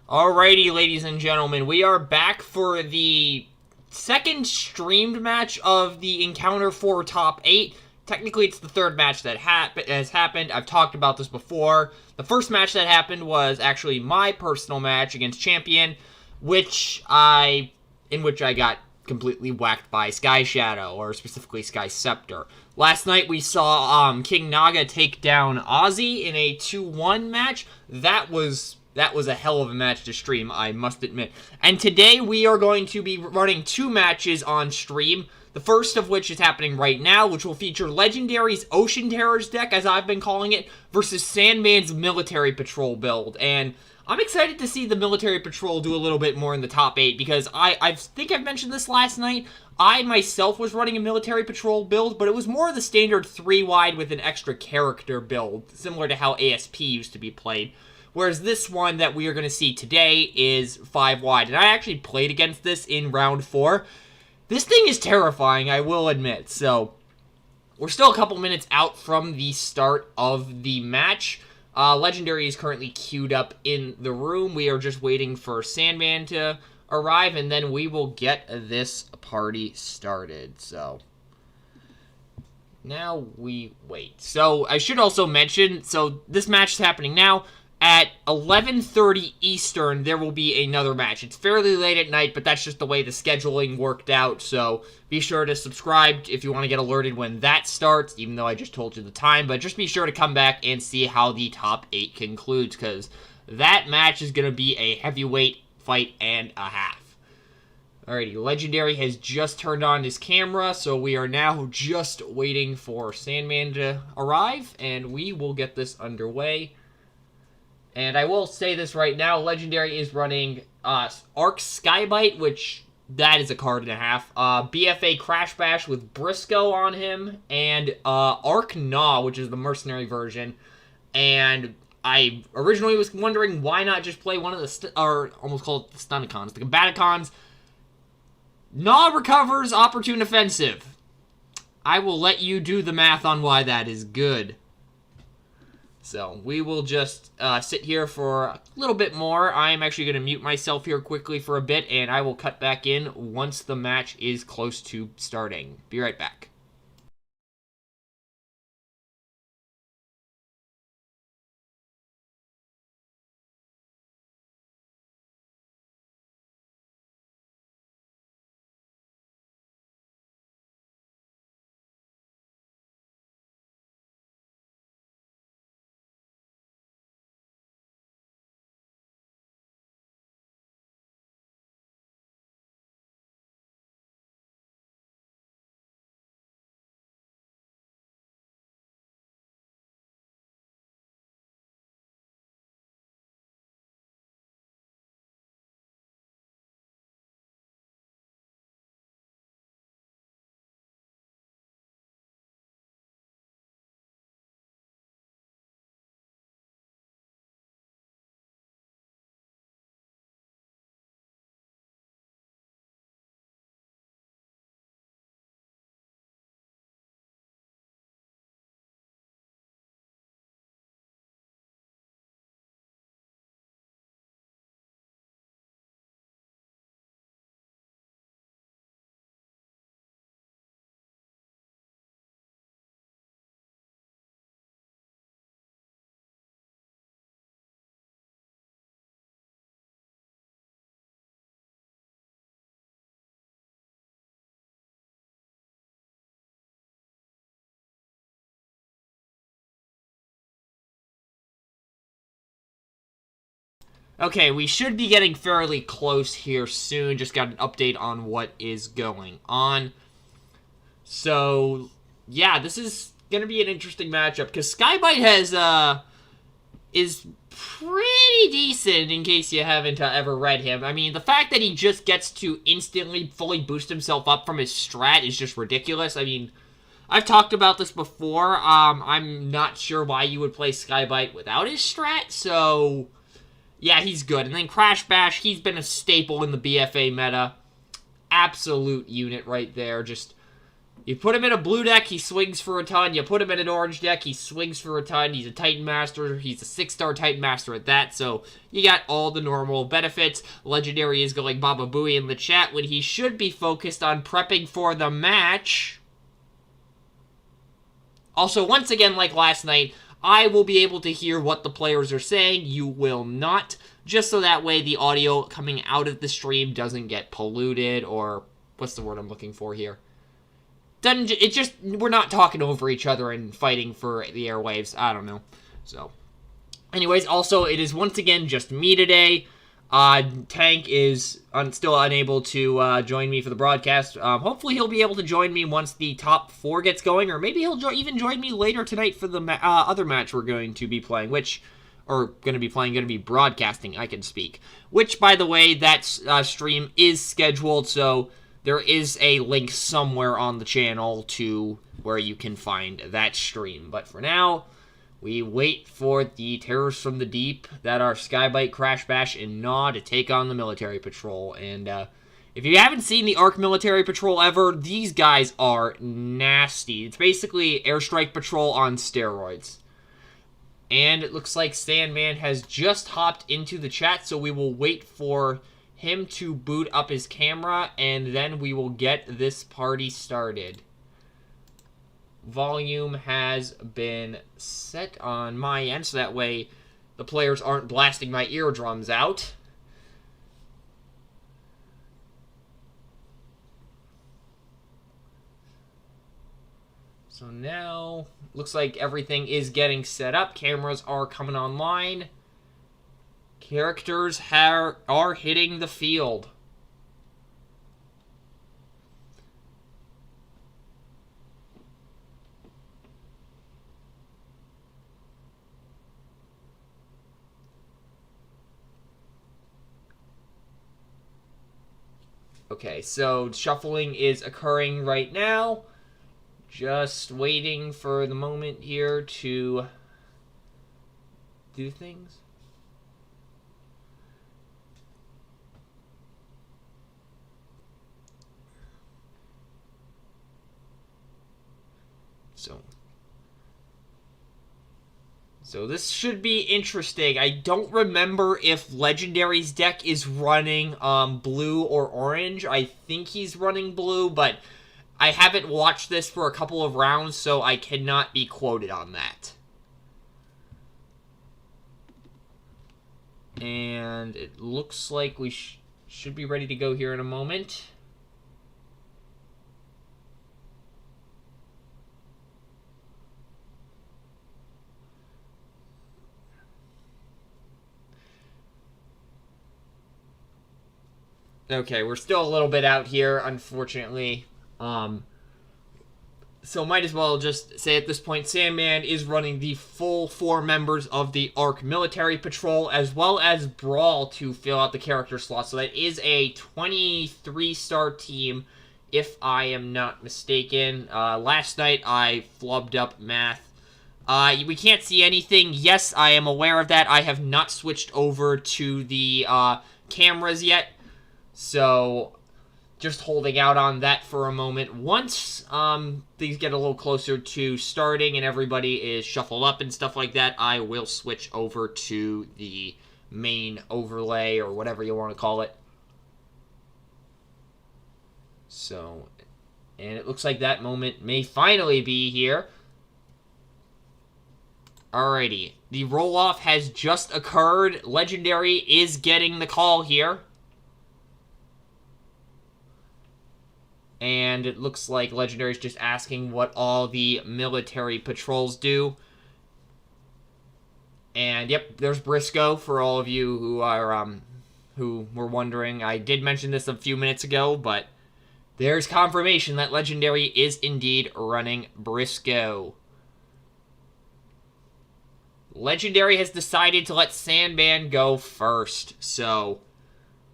Alrighty, ladies and gentlemen, we are back for the second streamed match of the Encounter 4 Top 8. Technically, it's the third match that has happened. I've talked about this before. The first match that happened was actually my personal match against Champion, in which I got completely whacked by Sky Shadow, or specifically Sky Scepter. Last night we saw King Naga take down Ozzy in a 2-1 match. That was a hell of a match to stream, I must admit. And today we are going to be running two matches on stream. The first of which is happening right now, which will feature Legendary's Ocean Terrors deck, as I've been calling it, versus Sandman's Military Patrol build. And I'm excited to see the Military Patrol do a little bit more in the top 8, because I think I've mentioned this last night. I myself was running a Military Patrol build, but it was more the standard 3-wide with an extra character build, similar to how ASP used to be played. Whereas this one that we are going to see today is 5-wide. And I actually played against this in round 4. This thing is terrifying, I will admit. So, we're still a couple minutes out from the start of the match. Legendary is currently queued up in the room. We are just waiting for Sandman to arrive, and then we will get this party started. So, now we wait. So, I should also mention, so this match is happening now. At 11:30 Eastern, there will be another match. It's fairly late at night, but that's just the way the scheduling worked out, so be sure to subscribe if you want to get alerted when that starts, even though I just told you the time, but just be sure to come back and see how the top 8 concludes, because that match is going to be a heavyweight fight and a half. Alrighty, Legendary has just turned on his camera, so we are now just waiting for Sandman to arrive, and we will get this underway. And I will say this right now, Legendary is running Arc Skybite, which, that is a card and a half. BFA Crash Bash with Briscoe on him, and Arc Gnaw, which is the mercenary version. And I originally was wondering why not just play one of the, or almost call it the Stunicons, the Combaticons. Gnaw recovers, Opportune Offensive. I will let you do the math on why that is good. So, we will just sit here for a little bit more. I am actually going to mute myself here quickly for a bit, and I will cut back in once the match is close to starting. Be right back. Okay, we should be getting fairly close here soon. Just got an update on what is going on. So, yeah, this is going to be an interesting matchup, because Skybite is pretty decent, in case you haven't ever read him. I mean, the fact that he just gets to instantly fully boost himself up from his strat is just ridiculous. I mean, I've talked about this before. I'm not sure why you would play Skybite without his strat, so yeah, he's good. And then Crash Bash, he's been a staple in the BFA meta. Absolute unit right there. Just You put him in a blue deck, he swings for a ton. You put him in an orange deck, he swings for a ton. He's a Titan Master. He's a 6-star Titan Master at that. So you got all the normal benefits. Legendary is going Baba Booey in the chat when he should be focused on prepping for the match. Also, once again, like last night, I will be able to hear what the players are saying. You will not. Just so that way the audio coming out of the stream doesn't get polluted or... what's the word I'm looking for here? We're not talking over each other and fighting for the airwaves. I don't know. So, anyways, also, it is once again just me today. Tank is still unable to join me for the broadcast. Hopefully he'll be able to join me once the top 4 gets going, or maybe he'll even join me later tonight for the other match we're going to be playing, going to be broadcasting, I can speak. Which, by the way, that stream is scheduled, so... there is a link somewhere on the channel to where you can find that stream. But for now, we wait for the Terrors from the Deep that are Skybite, Crash Bash, and Gnaw to take on the Military Patrol. And if you haven't seen the Arc Military Patrol ever, these guys are nasty. It's basically Airstrike Patrol on steroids. And it looks like Sandman has just hopped into the chat, so we will wait for... him to boot up his camera, and then we will get this party started. Volume has been set on my end, so that way the players aren't blasting my eardrums out. So now, looks like everything is getting set up. Cameras are coming online. Characters are hitting the field. Okay, so shuffling is occurring right now. Just waiting for the moment here to do things. So this should be interesting. I don't remember if Legendary's deck is running blue or orange. I think he's running blue, but I haven't watched this for a couple of rounds, so I cannot be quoted on that. And it looks like we should be ready to go here in a moment. Okay, we're still a little bit out here, unfortunately. So might as well just say at this point, Sandman is running the full 4 members of the Arc Military Patrol, as well as Brawl to fill out the character slot. So that is a 23-star team, if I am not mistaken. Last night, I flubbed up math. We can't see anything. Yes, I am aware of that. I have not switched over to the cameras yet. So, just holding out on that for a moment. Once things get a little closer to starting and everybody is shuffled up and stuff like that, I will switch over to the main overlay or whatever you want to call it. So, and it looks like that moment may finally be here. Alrighty, the roll-off has just occurred. Legendary is getting the call here. And it looks like Legendary's just asking what all the military patrols do. And yep, there's Briscoe for all of you who are who were wondering. I did mention this a few minutes ago, but there's confirmation that Legendary is indeed running Briscoe. Legendary has decided to let Sandman go first. So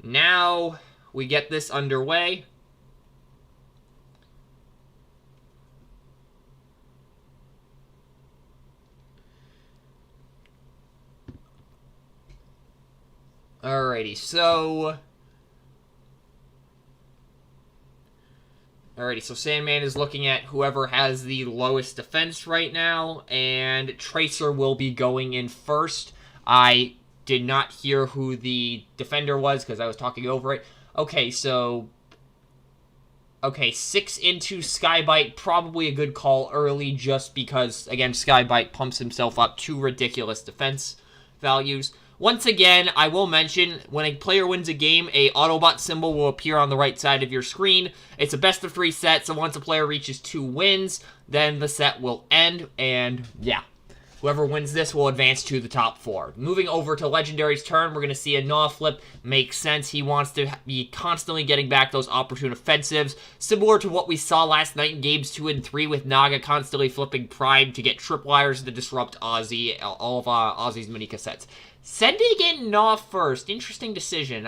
now we get this underway. Alrighty, so... Alrighty, so Sandman is looking at whoever has the lowest defense right now, and Tracer will be going in first. I did not hear who the defender was because I was talking over it. Okay, so... Okay, 6 into Skybite, probably a good call early just because, again, Skybite pumps himself up to ridiculous defense values. Once again, I will mention, when a player wins a game, a Autobot symbol will appear on the right side of your screen. It's a best of 3 set, so once a player reaches 2 wins, then the set will end, and yeah. Whoever wins this will advance to the top 4. Moving over to Legendary's turn, we're going to see a Gnaw flip. Makes sense. He wants to be constantly getting back those opportune offensives, similar to what we saw last night in games 2 and 3 with Naga constantly flipping Prime to get tripwires to disrupt Ozzy, all of Ozzy's mini cassettes. Sending in Gnaw first. Interesting decision.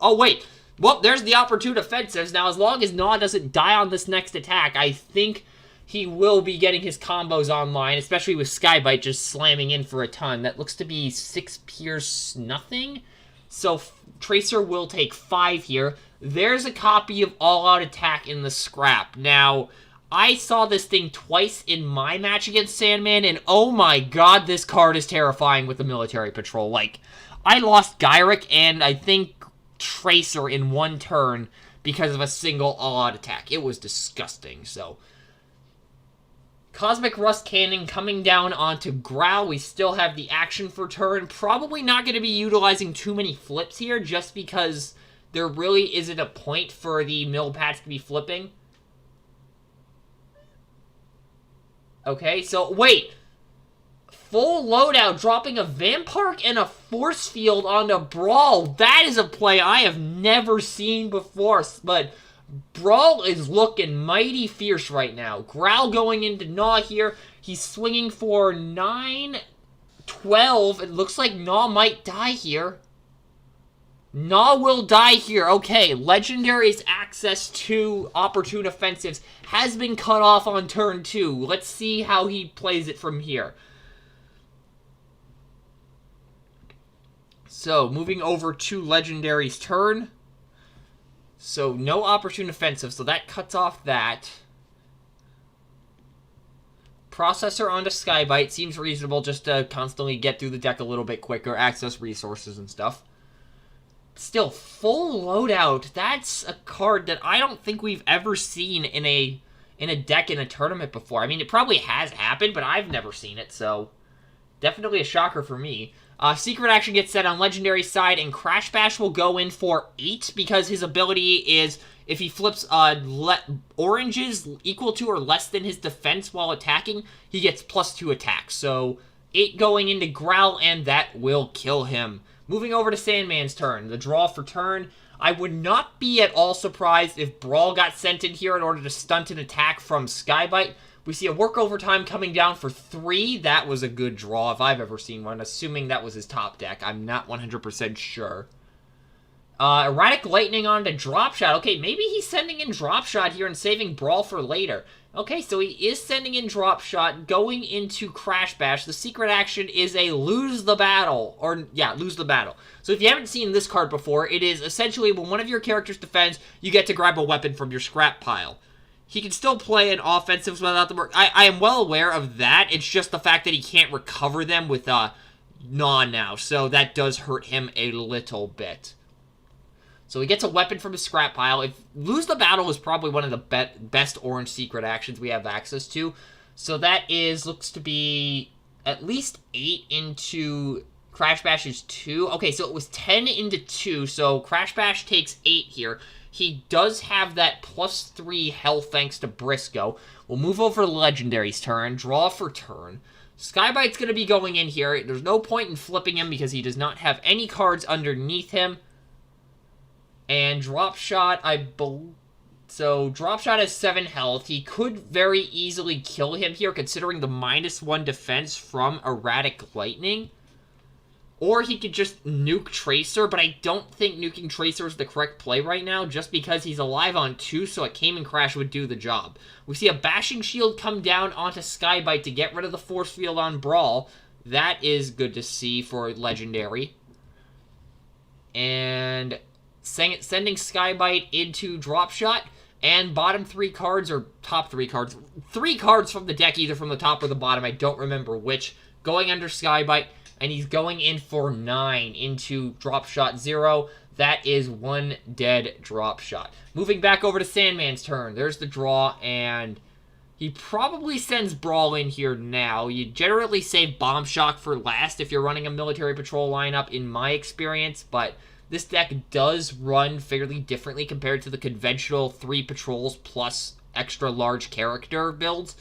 Oh, wait. Well, there's the opportune offensives. Now, as long as Gnaw doesn't die on this next attack, I think he will be getting his combos online, especially with Skybite just slamming in for a ton. That looks to be 6 pierce nothing. So Tracer will take 5 here. There's a copy of All Out Attack in the scrap. Now, I saw this thing twice in my match against Sandman, and oh my god, this card is terrifying with the Military Patrol. Like, I lost Gyrick and I think Tracer in one turn because of a single all-out attack. It was disgusting, so... Cosmic Rust Cannon coming down onto Growl. We still have the action for turn. Probably not going to be utilizing too many flips here, just because there really isn't a point for the Millpats to be flipping. Okay, so, wait. Full loadout, dropping a Vampark and a Force Field onto Brawl. That is a play I have never seen before, but... Brawl is looking mighty fierce right now. Growl going into Gnaw here. He's swinging for 9, 12. It looks like Gnaw might die here. Gnaw will die here. Okay, Legendary's access to opportune offensives has been cut off on turn 2. Let's see how he plays it from here. So, moving over to Legendary's turn. So, no opportune offensive, so that cuts off that. Processor onto Skybite seems reasonable just to constantly get through the deck a little bit quicker, access resources and stuff. Still, full loadout, that's a card that I don't think we've ever seen in a deck in a tournament before. I mean, it probably has happened, but I've never seen it, so definitely a shocker for me. Secret Action gets set on Legendary side, and Crash Bash will go in for 8, because his ability is, if he flips oranges equal to or less than his defense while attacking, he gets +2 attacks. So, 8 going into Growl, and that will kill him. Moving over to Sandman's turn, the draw for turn. I would not be at all surprised if Brawl got sent in here in order to stunt an attack from Skybite. We see a work overtime coming down for 3. That was a good draw if I've ever seen one, assuming that was his top deck. I'm not 100% sure. Erratic Lightning onto Drop Shot. Okay, maybe he's sending in Drop Shot here and saving Brawl for later. Okay, so he is sending in Drop Shot, going into Crash Bash. The secret action is a Lose the Battle. Or, yeah, Lose the Battle. So if you haven't seen this card before, it is essentially when one of your characters defends, you get to grab a weapon from your scrap pile. He can still play an offensive without the work. I am well aware of that. It's just the fact that he can't recover them with Gnaw now. So that does hurt him a little bit. So he gets a weapon from his scrap pile. Lose the Battle is probably one of the best orange secret actions we have access to. So that looks to be at least 8 into Crash Bash's 2. Okay, so it was 10 into 2. So Crash Bash takes 8 here. He does have that +3 health thanks to Briscoe. We'll move over to Legendary's turn. Draw for turn. Skybite's going to be going in here. There's no point in flipping him because he does not have any cards underneath him. And Drop Shot, so Drop Shot has 7 health. He could very easily kill him here considering the -1 defense from Erratic Lightning. Or he could just nuke Tracer, but I don't think nuking Tracer is the correct play right now, just because he's alive on 2, so a Cayman Crash would do the job. We see a Bashing Shield come down onto Skybite to get rid of the Force Field on Brawl. That is good to see for Legendary. And sending Skybite into Drop Shot. And bottom 3 cards, or top 3 cards, 3 cards from the deck, either from the top or the bottom, I don't remember which, going under Skybite, and he's going in for 9 into drop shot 0. That is 1 dead drop shot. Moving back over to Sandman's turn, there's the draw, and he probably sends Brawl in here now. You generally save Bomb Shock for last if you're running a Military Patrol lineup, in my experience, but this deck does run fairly differently compared to the conventional 3 patrols plus extra large character builds.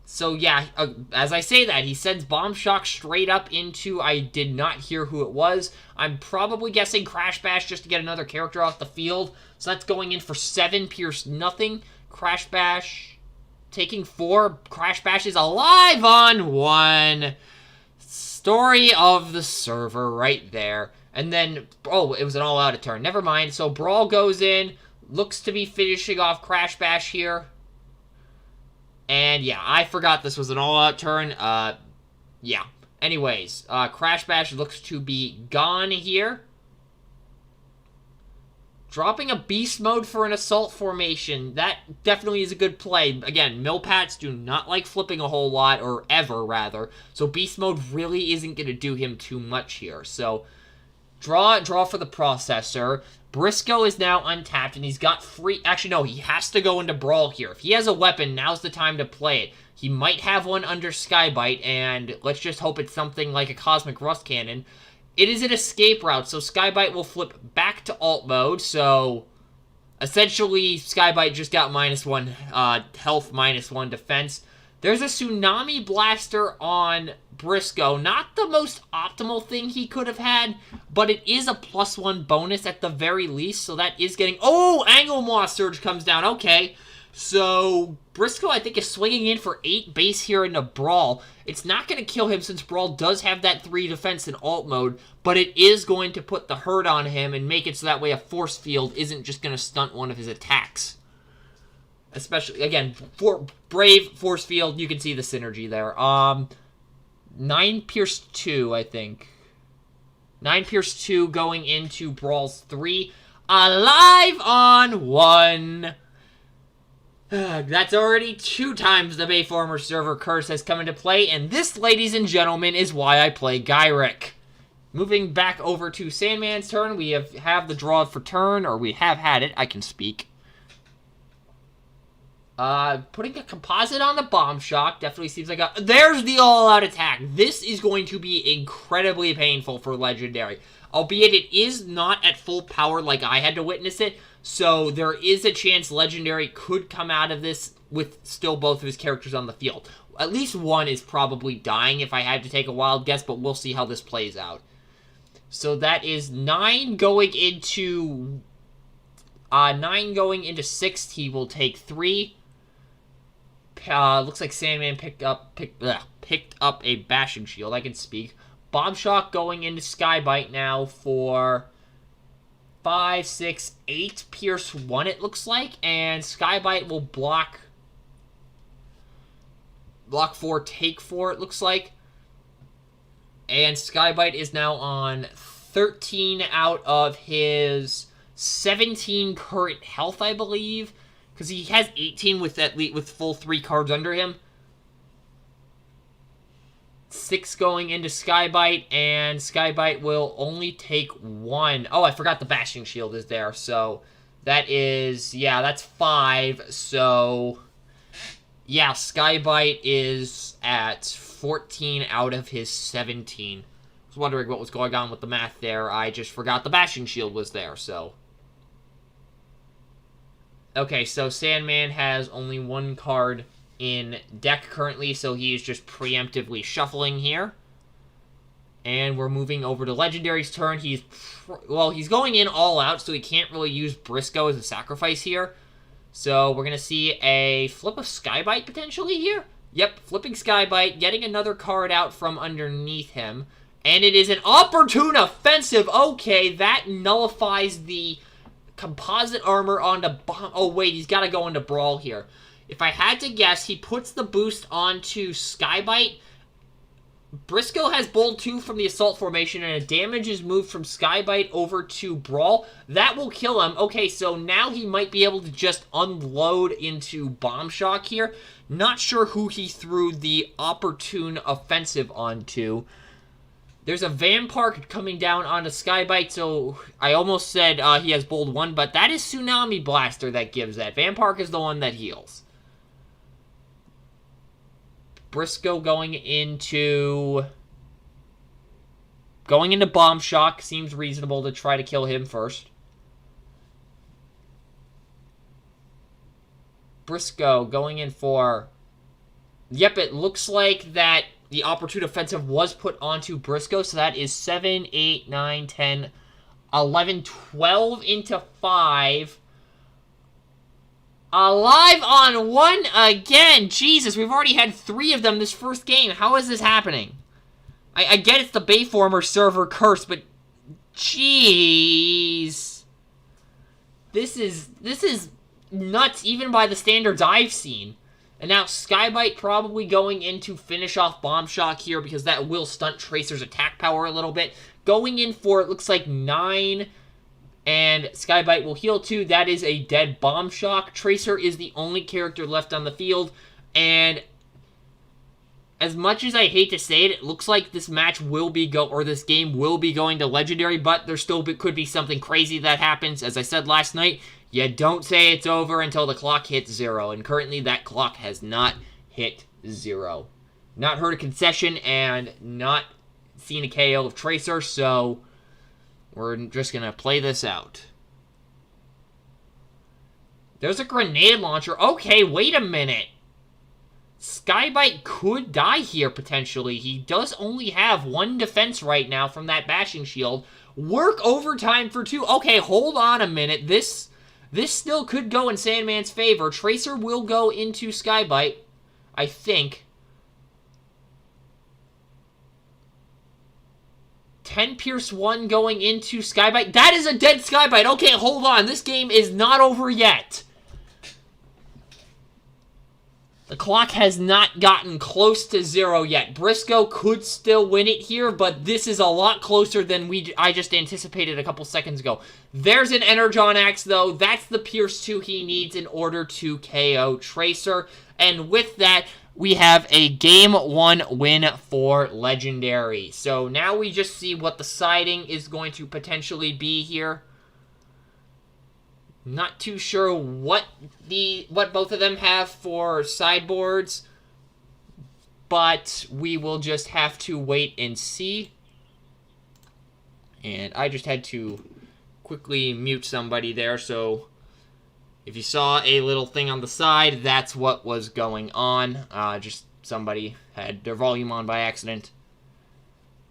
So yeah, as I say that, he sends Bomb Shock straight up into, I did not hear who it was. I'm probably guessing Crash Bash just to get another character off the field. So that's going in for 7, Pierce nothing. Crash Bash taking 4. Crash Bash is alive on 1. Story of the server right there. And then, oh, it was an all-out turn. Never mind. So Brawl goes in. Looks to be finishing off Crash Bash here. And yeah, I forgot this was an all-out turn. Yeah. Anyways, Crash Bash looks to be gone here. Dropping a Beast Mode for an Assault formation. That definitely is a good play. Again, Millpats do not like flipping a whole lot, or ever, rather. So Beast Mode really isn't going to do him too much here. So draw for the processor. Briscoe is now untapped, and he's got free... Actually, no, he has to go into Brawl here. If he has a weapon, now's the time to play it. He might have one under Skybite, and let's just hope it's something like a Cosmic Rust Cannon. It is an escape route, so Skybite will flip back to alt mode, so essentially Skybite just got -1 health, -1 defense. There's a Tsunami Blaster on Briscoe. Not the most optimal thing he could have had, but it is a +1 bonus at the very least, so that is getting... Oh, Angle Moss Surge comes down. Okay, so Briscoe, I think, is swinging in for 8 base here in the Brawl. It's not going to kill him since Brawl does have that 3 defense in alt mode, but it is going to put the hurt on him and make it so that way a Force Field isn't just going to stunt one of his attacks. Especially, again, for Brave, Force Field, you can see the synergy there. 9 Pierce 2, I think. 9 Pierce 2 going into Brawl's 3. Alive on 1. That's already 2 times the Bayformer server curse has come into play, and this, ladies and gentlemen, is why I play Gyrick. Moving back over to Sandman's turn, we have the draw for turn, or we have had it, I can speak. Putting a composite on the Bomb Shock definitely seems like a... There's the all-out attack. This is going to be incredibly painful for Legendary. Albeit it is not at full power like I had to witness it, so there is a chance Legendary could come out of this with still both of his characters on the field. At least one is probably dying if I had to take a wild guess, but we'll see how this plays out. So that is 9 going into... 9 going into 6th. He will take 3. Looks like Sandman picked up a Bashing Shield. I can speak. Bomb Shock going into Skybite now for 5, 6, 8 Pierce 1, it looks like. And Skybite will block 4, take 4, it looks like. And Skybite is now on 13 out of his 17 current health, I believe. Because he has 18 with full 3 cards under him. 6 going into Skybite, and Skybite will only take 1. Oh, I forgot the Bashing Shield is there, so that is, yeah, that's 5, so yeah, Skybite is at 14 out of his 17. I was wondering what was going on with the math there. I just forgot the Bashing Shield was there, so... Okay, so Sandman has only 1 card in deck currently, so he is just preemptively shuffling here. And we're moving over to Legendary's turn. He's going in all out, so he can't really use Briscoe as a sacrifice here. So we're going to see a flip of Skybite potentially here. Yep, flipping Skybite, getting another card out from underneath him. And it is an opportune offensive. Okay, that nullifies the composite armor onto Bomb... Oh, wait, he's got to go into Brawl here. If I had to guess, he puts the boost onto Skybite, Briscoe has Bold 2 from the Assault formation, and a damage is moved from Skybite over to Brawl. That will kill him. Okay, so now he might be able to just unload into Bomb Shock here. Not sure who he threw the opportune offensive onto. There's a Vampark coming down onto Skybite, so I almost said he has Bold 1, but that is Tsunami Blaster that gives that. Vampark is the one that heals. Briscoe going into Bomb Shock. Seems reasonable to try to kill him first. Briscoe going in for... Yep, it looks like that the opportune offensive was put onto Briscoe, so that is 7, 8, 9, 10, 11, 12 into 5. Alive on 1 again! Jesus, we've already had 3 of them this first game. How is this happening? I get it's the Bayformer server curse, but... Jeez. This is nuts, even by the standards I've seen. And now Skybite probably going in to finish off Bomb Shock here, because that will stunt Tracer's attack power a little bit. Going in for, it looks like 9... And Skybite will heal 2. That is a dead Bomb Shock. Tracer is the only character left on the field. And as much as I hate to say it, it looks like this match will be this game will be going to Legendary, but there still could be something crazy that happens. As I said last night, you don't say it's over until the clock hits 0. And currently that clock has not hit 0. Not heard a concession and not seen a KO of Tracer, so... We're just going to play this out. There's a grenade launcher. Okay, wait a minute. Skybite could die here, potentially. He does only have 1 defense right now from that bashing shield. Work overtime for 2. Okay, hold on a minute. This still could go in Sandman's favor. Tracer will go into Skybite, I think. 10 Pierce 1 going into Skybite. That is a dead Skybite. Okay, hold on. This game is not over yet. The clock has not gotten close to 0 yet. Briscoe could still win it here, but this is a lot closer than I just anticipated a couple seconds ago. There's an Energon Axe, though. That's the Pierce 2 he needs in order to KO Tracer. And with that, we have a Game 1 win for Legendary. So now we just see what the siding is going to potentially be here. Not too sure what both of them have for sideboards, but we will just have to wait and see. And I just had to quickly mute somebody there, so if you saw a little thing on the side, that's what was going on. Just somebody had their volume on by accident.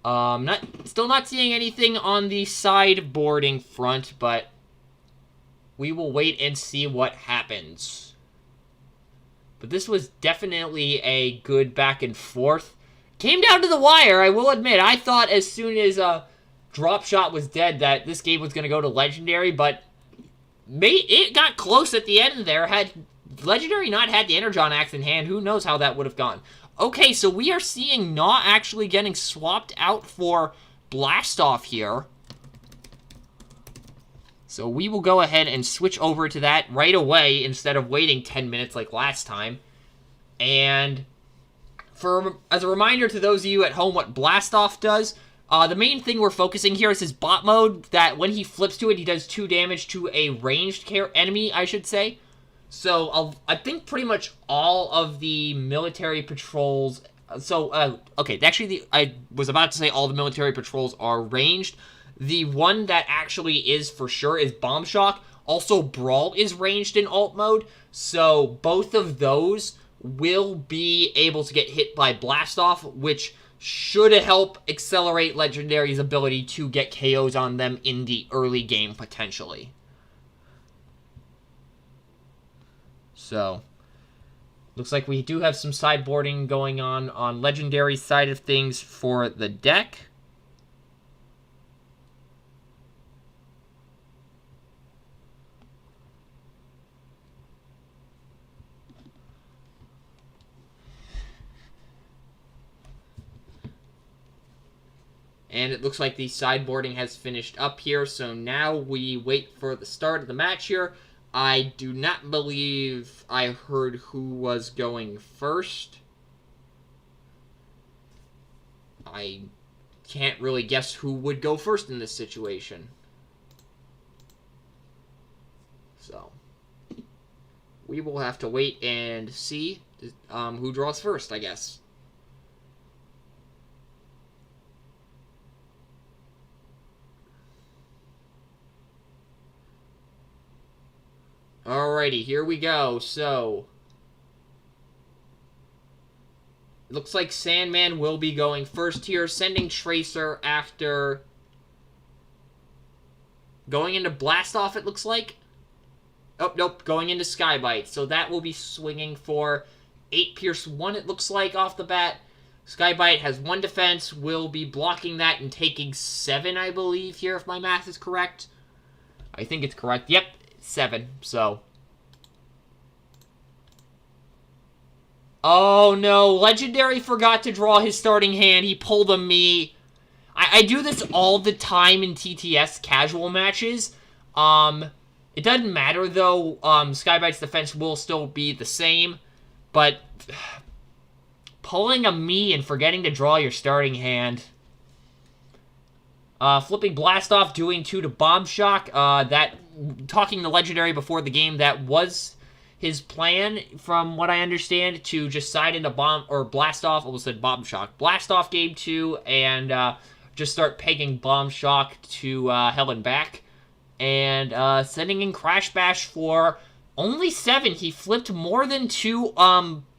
Still not seeing anything on the sideboarding front, but we will wait and see what happens. But this was definitely a good back and forth. Came down to the wire, I will admit. I thought as soon as Drop Shot was dead that this game was going to go to Legendary, but it got close at the end there. Had Legendary not had the Energon Axe in hand, who knows how that would have gone. Okay, so we are seeing Gnaw actually getting swapped out for Blastoff here. So we will go ahead and switch over to that right away instead of waiting 10 minutes like last time. And as a reminder to those of you at home what Blastoff does, the main thing we're focusing here is his bot mode, that when he flips to it, he does 2 damage to a ranged enemy, I should say. So I think pretty much all of the military patrols... okay, actually, I was about to say all the military patrols are ranged. The one that actually is for sure is Bomb Shock. Also, Brawl is ranged in alt mode. So both of those will be able to get hit by Blastoff, which should help accelerate Legendary's ability to get KOs on them in the early game, potentially. So, looks like we do have some sideboarding going on Legendary's side of things for the deck. And it looks like the sideboarding has finished up here, so now we wait for the start of the match here. I do not believe I heard who was going first. I can't really guess who would go first in this situation. So, we will have to wait and see who draws first, I guess. Alrighty, here we go. So, it looks like Sandman will be going first here, sending Tracer after going into Blastoff, it looks like. Oh, nope, going into Skybite. So that will be swinging for 8 Pierce 1, it looks like, off the bat. Skybite has 1 defense, will be blocking that and taking 7, I believe, here, if my math is correct. I think it's correct. Yep, 7, so. Oh, no. Legendary forgot to draw his starting hand. He pulled a me. I do this all the time in TTS casual matches. It doesn't matter, though. Skybite's defense will still be the same. But pulling a me and forgetting to draw your starting hand. Flipping Blastoff, doing 2 to Bomb Shock. Talking to Legendary before the game, that was his plan, from what I understand, to just side into Blastoff, almost said Bomb Shock. Blastoff game 2, and just start pegging Bomb Shock to hell and back. And sending in Crash Bash for only 7. He flipped more than 2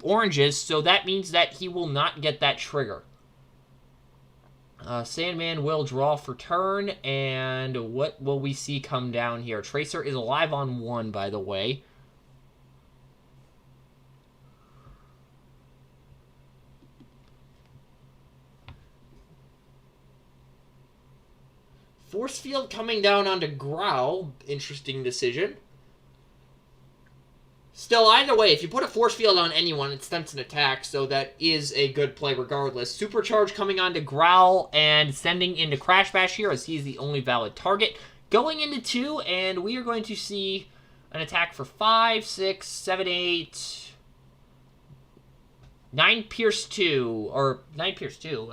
oranges, so that means that he will not get that trigger. Sandman will draw for turn, and what will we see come down here? Tracer is alive on 1, by the way. Force Field coming down onto Growl. Interesting decision. Still, either way, if you put a Force Field on anyone, it stunts an attack, so that is a good play regardless. Supercharge coming onto Growl and sending into Crash Bash here, as he's the only valid target. Going into 2, and we are going to see an attack for 5, 6, 7, 8... 9 Pierce 2, or 9 Pierce 2,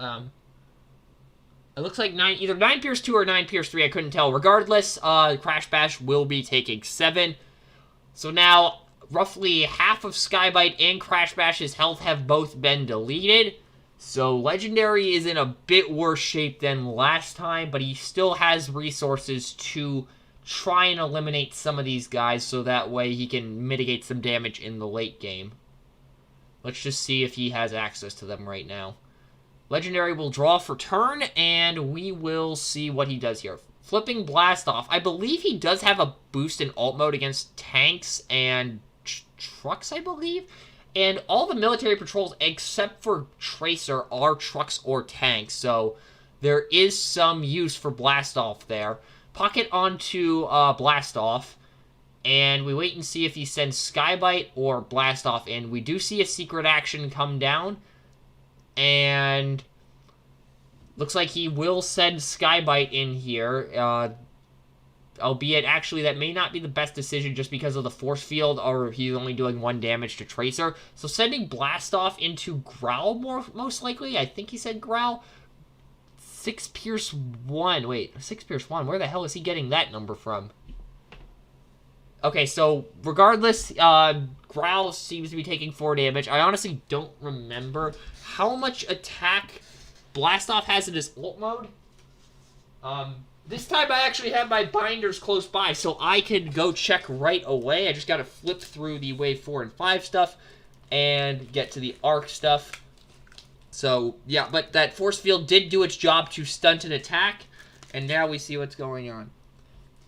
it looks like either 9 Pierce 2 or 9 Pierce 3, I couldn't tell. Regardless, Crash Bash will be taking 7. So now, roughly half of Skybite and Crash Bash's health have both been deleted. So Legendary is in a bit worse shape than last time, but he still has resources to try and eliminate some of these guys, so that way he can mitigate some damage in the late game. Let's just see if he has access to them right now. Legendary will draw for turn, and we will see what he does here. Flipping Blastoff. I believe he does have a boost in alt mode against tanks and trucks, I believe. And all the military patrols, except for Tracer, are trucks or tanks. So there is some use for Blastoff there. Pocket onto Blastoff. And we wait and see if he sends Skybite or Blastoff in. We do see a secret action come down. And looks like he will send Skybite in here. Albeit, actually, that may not be the best decision just because of the Force Field, or he's only doing 1 damage to Tracer. So sending Blastoff into Growl, most likely. I think he said Growl. 6 Pierce 1. Wait, 6 Pierce 1. Where the hell is he getting that number from? Okay, so regardless, Growl seems to be taking 4 damage. I honestly don't remember how much attack Blastoff has in his ult mode. This time I actually have my binders close by, so I can go check right away. I just gotta flip through the wave 4 and 5 stuff and get to the arc stuff. So, yeah, but that Force Field did do its job to stunt an attack, and now we see what's going on.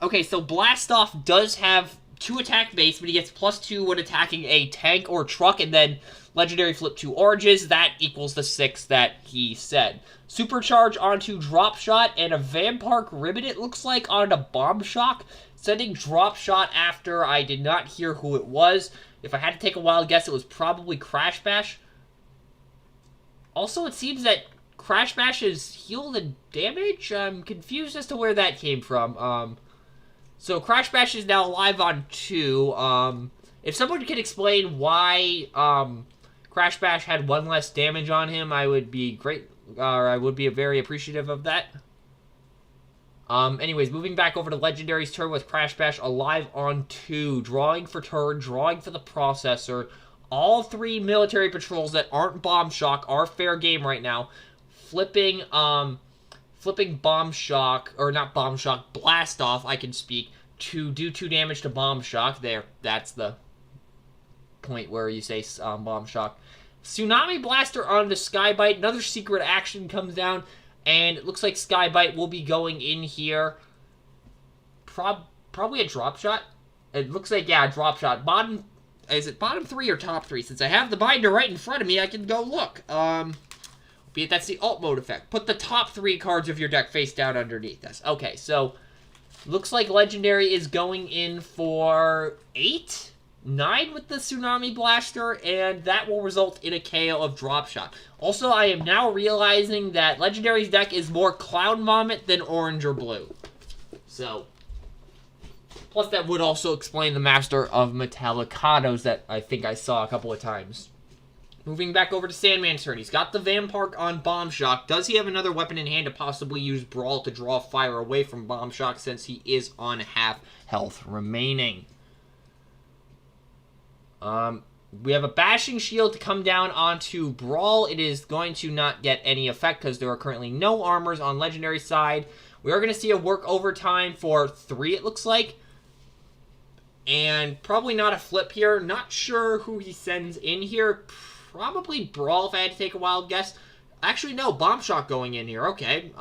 Okay, so Blastoff does have 2 attack base, but he gets +2 when attacking a tank or truck, and then Legendary flip 2 oranges. That equals the 6 that he said. Supercharge onto Drop Shot, and a Vampark Ribbon, it looks like, onto Bomb Shock. Sending Drop Shot after I did not hear who it was. If I had to take a wild guess, it was probably Crash Bash. Also, it seems that Crash Bash is heal the damage? I'm confused as to where that came from. So Crash Bash is now alive on 2. If someone could explain why Crash Bash had 1 less damage on him, I would be great. I would be very appreciative of that. Anyways, moving back over to Legendary's turn with Crash Bash alive on 2. Drawing for turn, drawing for the processor. All 3 military patrols that aren't Bomb Shock are fair game right now. Flipping Bomb Shock, or not Bomb Shock, Blast Off, I can speak, to do 2 damage to Bomb Shock. There, that's the point where you say Bomb Shock. Tsunami Blaster onto Skybite. Another secret action comes down, and it looks like Skybite will be going in here. Probably a drop shot. It looks like, yeah, a drop shot. Is it bottom 3 or top 3? Since I have the binder right in front of me, I can go look. Be it that's the alt mode effect. Put the top 3 cards of your deck face down underneath this. Okay, so looks like Legendary is going in for 8, 9 with the Tsunami Blaster, and that will result in a KO of Drop Shot. Also, I am now realizing that Legendary's deck is more Clown Vomit than Orange or Blue. So, plus that would also explain the Master of Metallicados that I think I saw a couple of times. Moving back over to Sandman's turn. He's got the Vampark on Bomb Shock. Does he have another weapon in hand to possibly use Brawl to draw fire away from Bomb Shock since he is on half health remaining? We have a Bashing Shield to come down onto Brawl. It is going to not get any effect because there are currently no armors on Legendary side. We are going to see a work overtime for 3, it looks like. And probably not a flip here. Not sure who he sends in here. Probably Brawl if I had to take a wild guess. Actually, no. Bomb Shock going in here. Okay.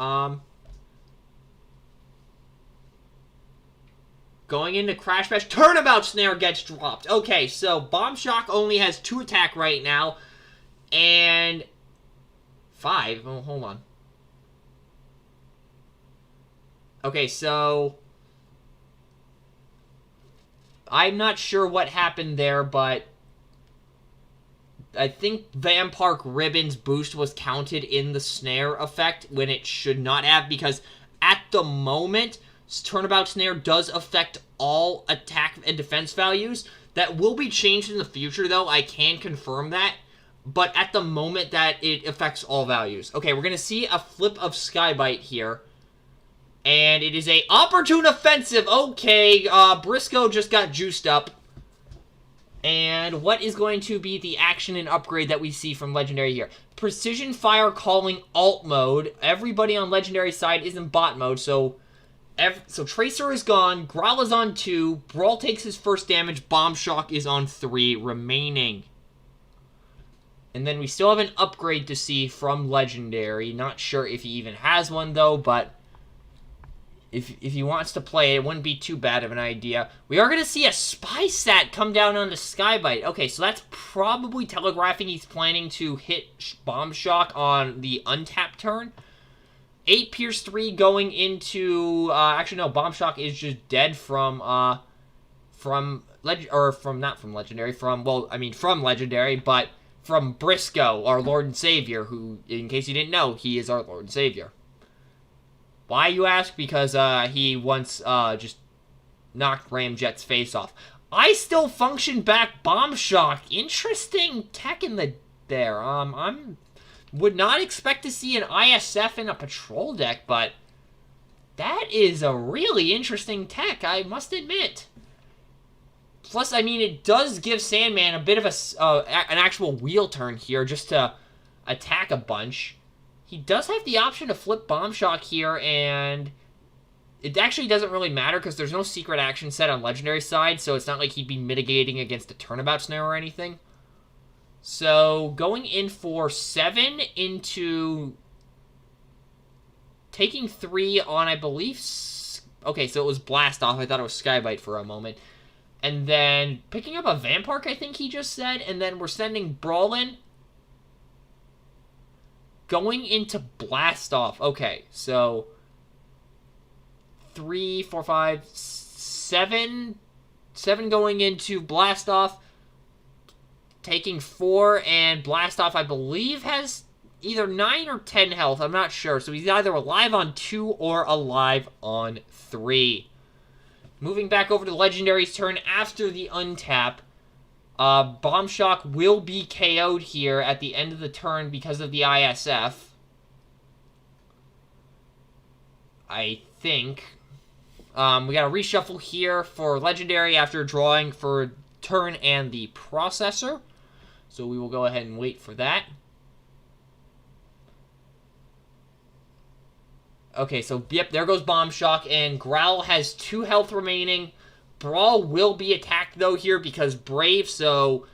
Going into Crash Bash. Turnabout Snare gets dropped. Okay, so Bomb Shock only has 2 attack right now. And 5. Oh, hold on. Okay, so I'm not sure what happened there, but I think Vampark Ribbon's boost was counted in the snare effect when it should not have, because at the moment, Turnabout Snare does affect all attack and defense values. That will be changed in the future, though. I can confirm that. But at the moment, that it affects all values. Okay, we're going to see a flip of Skybite here. And it is a opportune offensive. Okay, Briscoe just got juiced up. And what is going to be the action and upgrade that we see from Legendary here? Precision Fire Calling alt mode. Everybody on Legendary side is in bot mode, so Tracer is gone, Growl is on 2, Brawl takes his first damage, Bomb Shock is on 3 remaining. And then we still have an upgrade to see from Legendary. Not sure if he even has one, though, but if he wants to play it wouldn't be too bad of an idea. We are going to see a Spy Sat come down onto Skybite. Okay, so that's probably telegraphing he's planning to hit Bomb Shock on the untapped turn. 8 Pierce 3 going into... actually, no, Bomb Shock is just dead from Legendary, but from Briscoe, our Lord and Savior, who, in case you didn't know, he is our Lord and Savior. Why, you ask? Because he once just knocked Ramjet's face off. I still function back Bomb Shock. Interesting tech in there. Would not expect to see an ISF in a patrol deck, but that is a really interesting tech, I must admit. Plus, I mean, it does give Sandman a bit of an actual wheel turn here just to attack a bunch. He does have the option to flip Bomb Shock here, and it actually doesn't really matter because there's no secret action set on Legendary side, so it's not like he'd be mitigating against a Turnabout Snare or anything. So, going in for 7 into taking 3 on, I believe... Okay, so it was Blast Off. I thought it was Skybite for a moment. And then picking up a Vampark, I think he just said. And then we're sending Brawl in. Going into Blast Off. Okay, so 3, 4, 5, 7. 7 going into Blast Off. Taking 4, and Blast Off, I believe, has either 9 or 10 health. I'm not sure. So he's either alive on 2 or alive on 3. Moving back over to the Legendary's turn after the untap. Bomb Shock will be KO'd here at the end of the turn because of the ISF. I think. We got a reshuffle here for Legendary after drawing for turn and the processor. So we will go ahead and wait for that. Okay, so, yep, there goes Bomb Shock, and Growl has 2 health remaining. Brawl will be attacked, though, here because Brave, so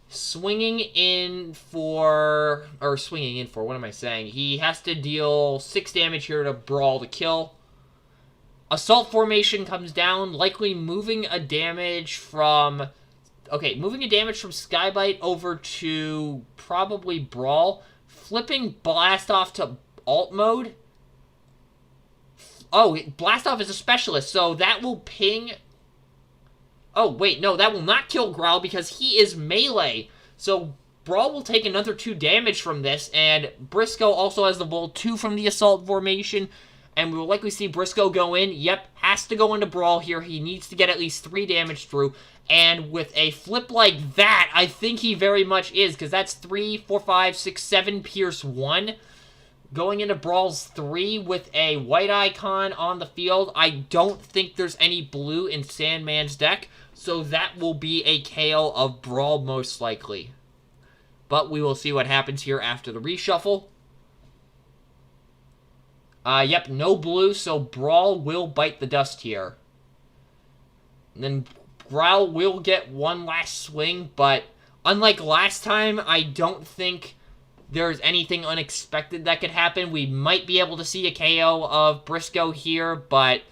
swinging in for, what am I saying? He has to deal 6 damage here to Brawl to kill. Assault Formation comes down, likely moving a damage from, Skybite over to probably Brawl, flipping Blast Off to Alt Mode. Oh, Blast Off is a specialist, so that will ping. Oh, wait, no, that will not kill Growl because he is melee. So Brawl will take another 2 damage from this, and Briscoe also has the Vol 2 from the Assault Formation, and we will likely see Briscoe go in. Yep, has to go into Brawl here. He needs to get at least 3 damage through, and with a flip like that, I think he very much is, because that's 3, 4, 5, 6, 7 Pierce 1. Going into Brawl's 3 with a white icon on the field. I don't think there's any blue in Sandman's deck, so that will be a KO of Brawl most likely. But we will see what happens here after the reshuffle. Yep, no blue, so Brawl will bite the dust here. And then Growl will get one last swing, but unlike last time, I don't think there's anything unexpected that could happen. We might be able to see a KO of Briscoe here, but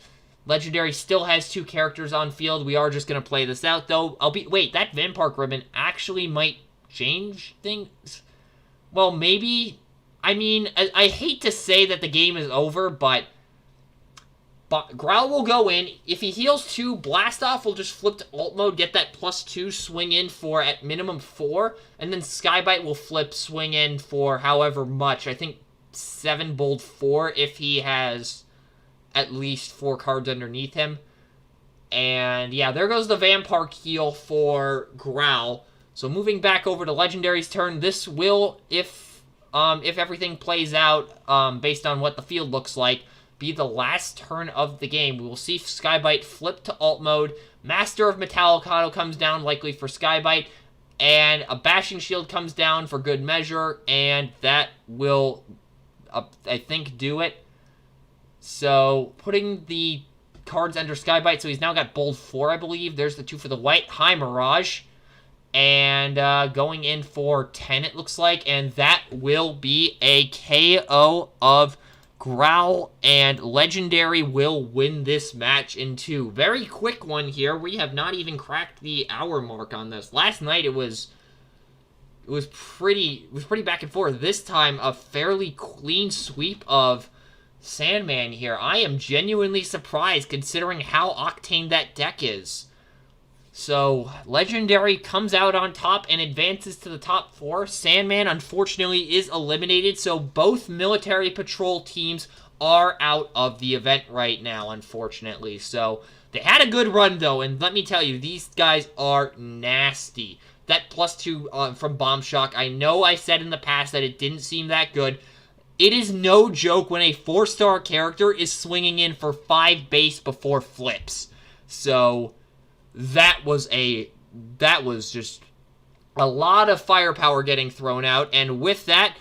Legendary still has 2 characters on field. We are just going to play this out, though. Wait, that Vampire Ribbon actually might change things? Well, maybe. I mean, I hate to say that the game is over, but Growl will go in. If he heals 2, Blast Off will just flip to Alt Mode, get that +2, swing in for at minimum 4, and then Skybite will flip, swing in for however much. I think 7 bold 4 if he has at least 4 cards underneath him. And yeah, there goes the Vampire heal for Growl. So moving back over to Legendary's turn, this will, if everything plays out based on what the field looks like, be the last turn of the game. We will see Skybite flip to Alt Mode. Master of Metallicado comes down, likely for Skybite. And a Bashing Shield comes down for good measure. And that will, I think, do it. So, putting the cards under Skybite. So he's now got bold 4, I believe. There's the 2 for the white. High Mirage. And going in for 10, it looks like. And that will be a KO of Growl, and Legendary will win this match in 2. Very quick one here. We have not even cracked the hour mark on this. Last night it was pretty back and forth. This time a fairly clean sweep of Sandman here. I am genuinely surprised considering how octane that deck is. So, Legendary comes out on top and advances to the top 4. Sandman, unfortunately, is eliminated, so both Military Patrol teams are out of the event right now, unfortunately. So, they had a good run, though, and let me tell you, these guys are nasty. That +2 from Bomb Shock, I know I said in the past that it didn't seem that good. It is no joke when a 4-star character is swinging in for 5 base before flips. So that was just a lot of firepower getting thrown out, and with that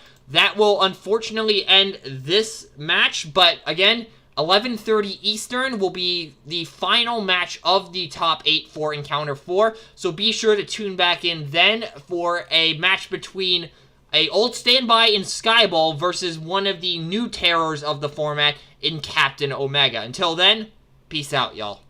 will unfortunately end this match. But again, 11:30 Eastern will be the final match of the top 8 for Encounter 4, so be sure to tune back in then for a match between a old standby in Skyball versus one of the new terrors of the format in Captain Omega. Until then, peace out, y'all.